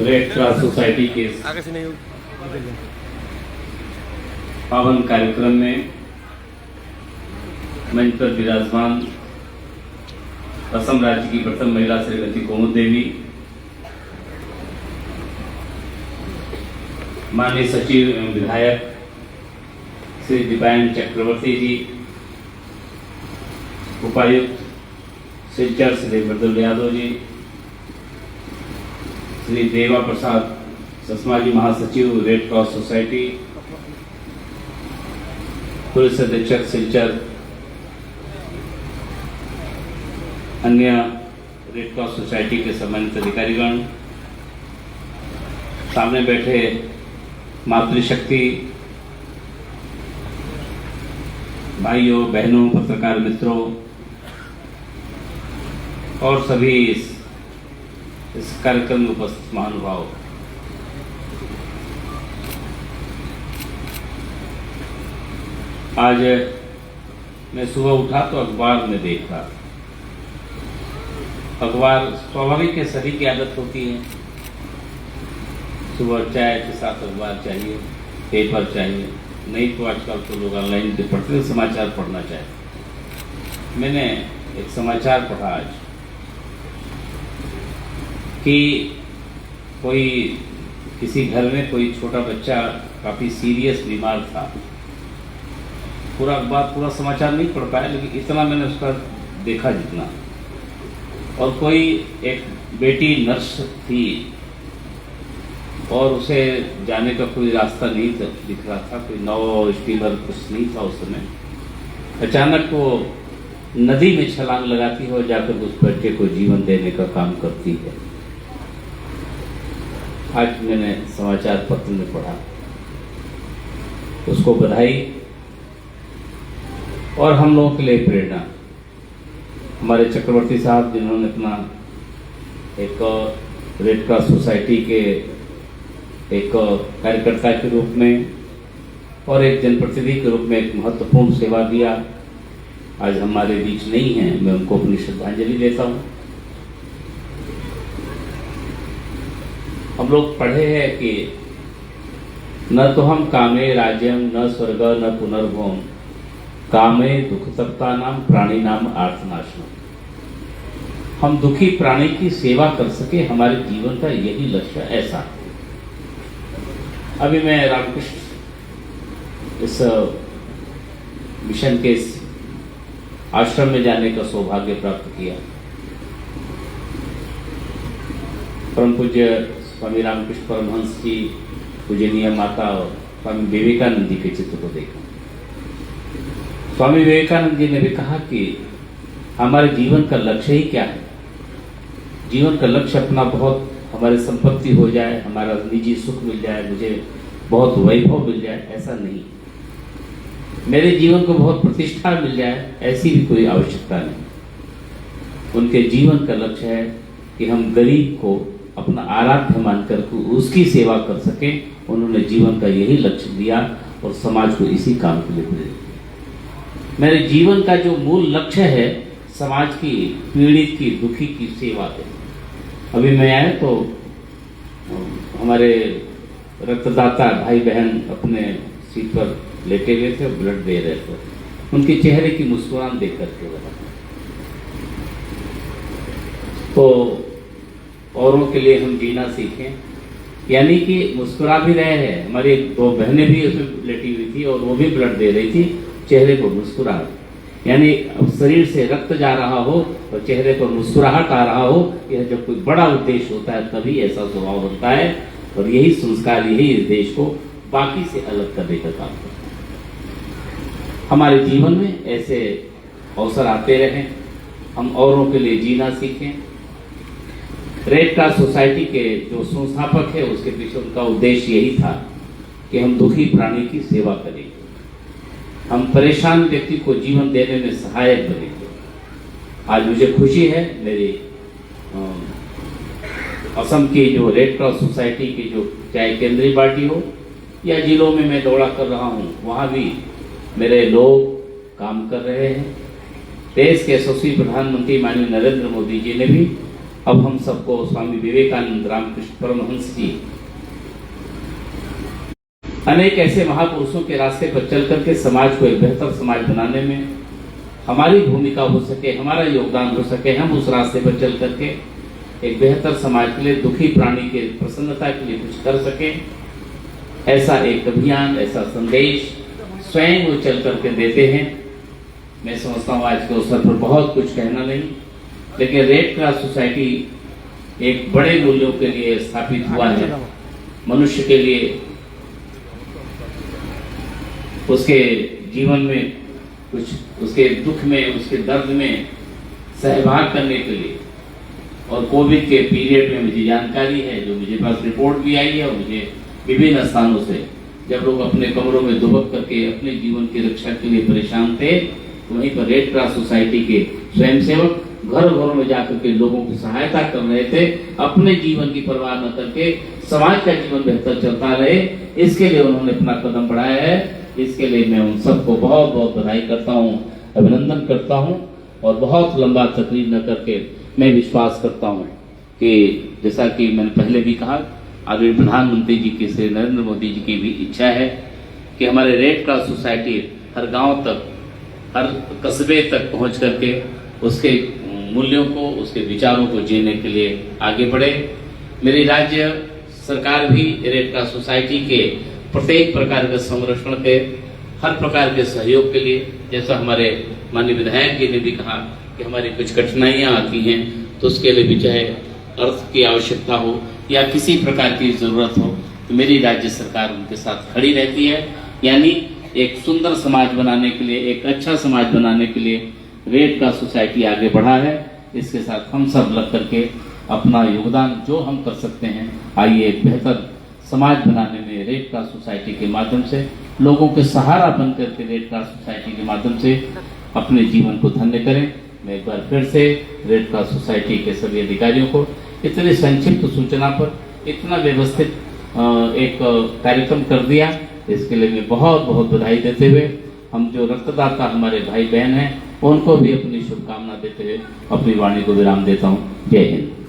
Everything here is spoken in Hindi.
रेड क्रॉस सोसाइटी के पावन कार्यक्रम में मंच पर विराजमान असम राज्य की प्रथम महिला श्रीमती कोमल देवी, माननीय सचिव एवं विधायक श्री दीपायन चक्रवर्ती जी, उपायुक्त सिलचर श्री बद्रुल यादव जी, श्री देवा प्रसाद सस्मा जी महासचिव रेड क्रॉस सोसाइटी, पुलिस अधीक्षक सिलचर, अन्य रेड क्रॉस सोसाइटी के सम्मानित अधिकारीगण, सामने बैठे मातृशक्ति भाइयों बहनों, पत्रकार मित्रों और सभी इस कार्यक्रम में उपस्थित महानुभाव, आज मैं सुबह उठा तो अखबार में देखा। अखबार स्वाभाविक है, सभी की आदत होती है, सुबह चाय के साथ अखबार चाहिए, पेपर चाहिए, नहीं तो आजकल तो लोग ऑनलाइन पे पढ़ते हैं, समाचार पढ़ना चाहिए। मैंने एक समाचार पढ़ा आज कि कोई किसी घर में कोई छोटा बच्चा काफ़ी सीरियस बीमार था। पूरा अखबार पूरा समाचार नहीं पढ़ पाया, लेकिन इतना मैंने उसका देखा जितना। और कोई एक बेटी नर्स थी और उसे जाने का कोई रास्ता नहीं दिख रहा था, कोई नाव स्टीमर कुछ नहीं था उस समय। अचानक वो नदी में छलांग लगाती है और जाकर उस बच्चे को जीवन देने का काम करती है। आज मैंने समाचार पत्र में पढ़ा, उसको बधाई और हम लोगों के लिए प्रेरणा। हमारे चक्रवर्ती साहब जिन्होंने अपना एक रेड क्रॉस सोसाइटी के एक कार्यकर्ता के रूप में और एक जनप्रतिनिधि के रूप में एक महत्वपूर्ण सेवा दिया, आज हमारे बीच नहीं है। मैं उनको अपनी श्रद्धांजलि देता हूँ। हम लोग पढ़े हैं कि न तो हम कामे राज्यम न स्वर्ग न पुनर्भोम कामे दुख तप्ता नाम प्राणी नाम आर्तनाशनम। हम दुखी प्राणी की सेवा कर सके, हमारे जीवन का यही लक्ष्य ऐसा है। अभी मैं रामकृष्ण इस मिशन के इस आश्रम में जाने का सौभाग्य प्राप्त किया। परम पूज्य स्वामी रामकृष्ण परमहंस जी, पूजनीय माता और स्वामी विवेकानंद जी के चित्र को देखा। स्वामी विवेकानंद जी ने भी कहा कि हमारे जीवन का लक्ष्य ही क्या है। जीवन का लक्ष्य अपना बहुत हमारे संपत्ति हो जाए, हमारा निजी सुख मिल जाए, मुझे बहुत वैभव मिल जाए, ऐसा नहीं। मेरे जीवन को बहुत प्रतिष्ठा मिल जाए, ऐसी भी कोई आवश्यकता नहीं। उनके जीवन का लक्ष्य है कि हम गरीब को अपना आराध्य मानकर उसकी सेवा कर सकें। उन्होंने जीवन का यही लक्ष्य दिया और समाज को इसी काम के लिए प्रेरित किया। मेरे जीवन का जो मूल लक्ष्य है, समाज की पीड़ित की दुखी की सेवा है। अभी मैं आया तो हमारे रक्तदाता भाई बहन अपने सीट पर लेटे हुए थे, ब्लड दे रहे थे। उनके चेहरे की मुस्कुराहट देख करके बता तो औरों के लिए हम जीना सीखें, यानी कि मुस्कुरा भी रहे हैं। हमारी दो बहनें भी उसमें लेटी हुई थी और वो भी ब्लड दे रही थी, चेहरे पर मुस्कुराहट। यानी अब शरीर से रक्त जा रहा हो और चेहरे पर मुस्कुराहट आ रहा हो, यह जब कोई बड़ा उद्देश्य होता है तभी ऐसा स्वभाव बनता है। और यही संस्कार, यही इस देश को बाकी से अलग करने का काम करता है। हमारे जीवन में ऐसे अवसर आते रहें, हम औरों के लिए जीना सीखें। रेड क्रॉस सोसाइटी के जो संस्थापक है, उसके पीछे उनका उद्देश्य यही था कि हम दुखी प्राणी की सेवा करें, हम परेशान व्यक्ति को जीवन देने में सहायक बनेंगे। आज मुझे खुशी है, मेरी असम की जो रेड क्रॉस सोसाइटी की जो चाहे केंद्रीय पार्टी हो या जिलों में मैं दौरा कर रहा हूँ, वहाँ भी मेरे लोग काम कर रहे हैं। देश के यशस्वी प्रधानमंत्री माननीय नरेंद्र मोदी जी ने भी अब हम सबको स्वामी विवेकानंद, रामकृष्ण परमहंस जी, अनेक ऐसे महापुरुषों के रास्ते पर चल करके समाज को एक बेहतर समाज बनाने में हमारी भूमिका हो सके, हमारा योगदान हो सके, हम उस रास्ते पर चल करके एक बेहतर समाज के लिए, दुखी प्राणी के प्रसन्नता के लिए कुछ कर सके, ऐसा एक अभियान, ऐसा संदेश स्वयं वो चल करके देते हैं। मैं समझता हूँ आज के अवसर पर बहुत कुछ कहना नहीं, लेकिन रेड क्रॉस सोसाइटी एक बड़े मूल्यों के लिए स्थापित हुआ है। मनुष्य के लिए उसके जीवन में कुछ, उसके दुख में, उसके दर्द में सहभाग करने के लिए, और कोविड के पीरियड में मुझे जानकारी है, जो मुझे पास रिपोर्ट भी आई है और मुझे विभिन्न स्थानों से, जब लोग अपने कमरों में दुबक करके अपने जीवन की रक्षा के लिए परेशान थे, तो वहीं पर रेड क्रॉस सोसाइटी के स्वयंसेवक घर घरों में जाकर के लोगों की सहायता कर रहे थे, अपने जीवन की परवाह न करके समाज का जीवन बेहतर चलता रहे, इसके लिए उन्होंने अपना कदम बढ़ाया है। इसके लिए मैं उन सबको बहुत बहुत बधाई करता हूँ, अभिनंदन करता हूँ, और बहुत लंबा तकरीर न करके मैं विश्वास करता हूँ कि जैसा कि मैंने पहले भी कहा, आदरणीय प्रधानमंत्री जी की, श्री नरेंद्र मोदी जी की भी इच्छा है कि हमारे रेड क्रॉस सोसाइटी हर गांव तक, हर कस्बे तक पहुंच करके उसके मूल्यों को, उसके विचारों को जीने के लिए आगे बढ़े। मेरी राज्य सरकार भी रेड क्रॉस सोसाइटी के प्रत्येक प्रकार के संरक्षण के, हर प्रकार के सहयोग के लिए, जैसा हमारे माननीय विधायक जी ने भी कहा कि हमारी कुछ कठिनाइयां आती हैं, तो उसके लिए भी चाहे अर्थ की आवश्यकता हो या किसी प्रकार की जरूरत हो, तो मेरी राज्य सरकार उनके साथ खड़ी रहती है। यानी एक सुंदर समाज बनाने के लिए, एक अच्छा समाज बनाने के लिए रेड क्रॉस सोसाइटी आगे बढ़ा है। इसके साथ हम सब लग करके अपना योगदान जो हम कर सकते हैं, आइए एक बेहतर समाज बनाने में रेड क्रॉस सोसाइटी के माध्यम से, लोगों के सहारा बन करके रेड क्रॉस सोसाइटी के माध्यम से अपने जीवन को धन्य करें। मैं एक बार फिर से रेड क्रॉस सोसाइटी के सभी अधिकारियों को इतनी संक्षिप्त सूचना पर इतना व्यवस्थित एक कार्यक्रम कर दिया, इसके लिए मैं बहुत बहुत बधाई देते हुए, हम जो रक्तदाता हमारे भाई बहन हैं उनको भी अपनी शुभकामना देते हुए अपनी वाणी को विराम देता हूँ। जय हिंद।